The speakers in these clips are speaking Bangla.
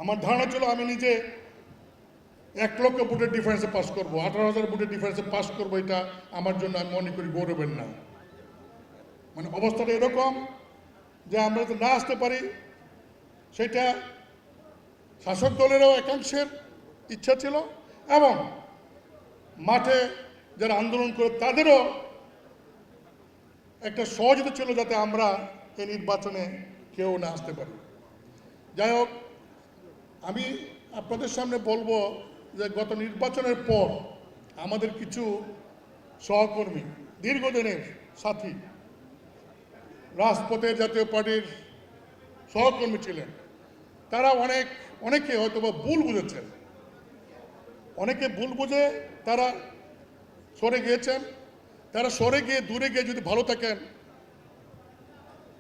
আমার ধারণা ছিল আমি নিজে 1 লক্ষ ভোটের ডিফারেন্সে পাস করবো, 18,000 ভোটের ডিফারেন্সে পাস করবো, এটা আমার জন্য আমি মনে করি গৌরবের না। মানে অবস্থাটা এরকম যে আমরা যদি না আসতে পারি, সেটা শাসক দলেরও একাংশের ইচ্ছা ছিল এবং মাঠে যারা আন্দোলন করে তাদেরও একটা সহযোগিতা ছিল যাতে আমরা এই নির্বাচনে কেউ না আসতে পারি। যাই হোক, আমি আপনাদের সামনে বলবো যে গত নির্বাচনের পর আমাদের কিছু সহকর্মী, দীর্ঘদিনের সাথী, রাজপথের জাতীয় পার্টির সহকর্মী ছিলেন, তারা অনেকে হয়তো বা ভুল বুঝেছেন, অনেকে ভুল বুঝে তারা সরে গিয়েছেন। তারা সরে গিয়ে দূরে গিয়ে যদি ভালো থাকেন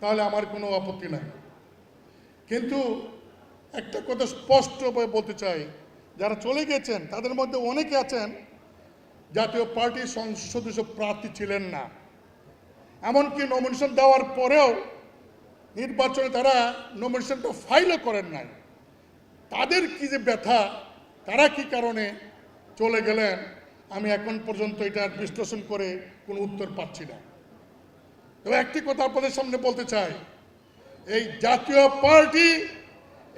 তাহলে আমার কোনো আপত্তি নাই, কিন্তু একটা কথা স্পষ্টভাবে বলতে চাই, যারা চলে গিয়েছেন তাদের মধ্যে অনেকে আছেন জাতীয় পার্টির সদস্য প্রার্থী ছিলেন না, এমনকি নমিনেশন দেওয়ার পরেও নির্বাচনে তারা নমিনেশনটা ফাইলও করেন নাই। তাদের কি যে ব্যথা, তারা কি কারণে চলে গেলেন, আমি এখন পর্যন্ত এটার বিশ্লেষণ করে কোনো উত্তর পাচ্ছি না। তবে একটি কথা আপনাদের সামনে বলতে চাই, এই জাতীয় পার্টি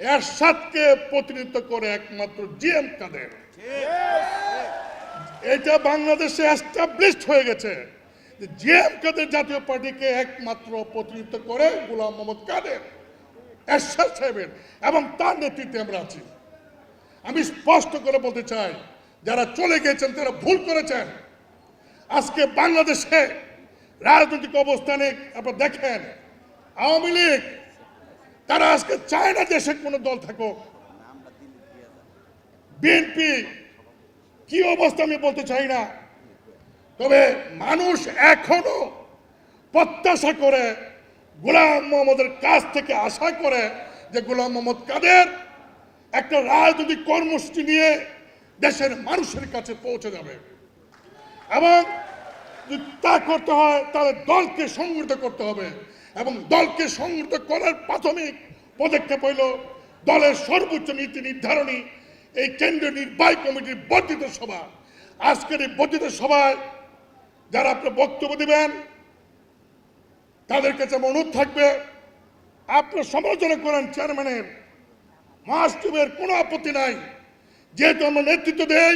এরশাদকে প্রতিনিধিত্ব করে একমাত্র জিএম কাদের। এটা বাংলাদেশে এস্টাবলিশড হয়ে গেছে যে জিএম কাদের জাতীয় পার্টিকে একমাত্র প্রতিনিধিত্ব করে গোলাম মোহাম্মদ কাদের, এরশাদ সাহেবের, এবং তার নেতৃত্বে আমরা আছি। আমি স্পষ্ট করে বলতে চাই, যারা চলে গেছেন তারা ভুল করেছেন। আজকে বাংলাদেশে রাজনৈতিক অবস্থানে আপনারা দেখেন, আওয়ামী লীগ তারা আজকে চায় না দেশে কোনো দল থাকুক। বিএনপি কি অবস্থা আমি বলতে চাই না, তবে মানুষ এখনো প্রত্যাশা করে, গোলাম মোহাম্মদের কাছ থেকে আশা করে যে গোলাম মোহাম্মদ কাদের একটা রাজনৈতিক কর্মসূচি নিয়ে দেশের মানুষের কাছে পৌঁছে যাবে, এবং যদি তা করতে হয় তাহলে দলকে সংগঠিত করতে হবে, এবং দলকে সংগঠিত করার প্রাথমিক পদক্ষেপ হইল দলের সর্বোচ্চ নীতি নির্ধারণী এই কেন্দ্রীয় নির্বাহী কমিটির বর্ধিত সভা। আজকের এই বর্ধিত সভায় যারা আপনার বক্তব্য দিবেন তাদের কাছে অনুরোধ থাকবে, আপনার সমালোচনা করেন চেয়ারম্যানের, মহাসচিবের, কোনো আপত্তি নাই। যেহেতু আমরা নেতৃত্ব দেই,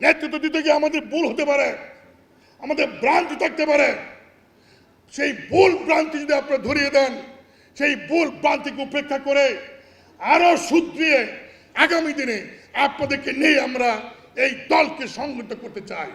নেতৃত্ব দিতে গিয়ে আমাদের ভুল হতে পারে, আমাদের ভ্রান্তি থাকতে পারে। সেই ভুল ভ্রান্তি যদি আপনারা ধরিয়ে দেন, সেই ভুল ভ্রান্তিকে উপেক্ষা করে আরো শুধরিয়ে আগামী দিনে আপনাদেরকে নিয়ে আমরা এই দলকে সংগঠিত করতে চাই।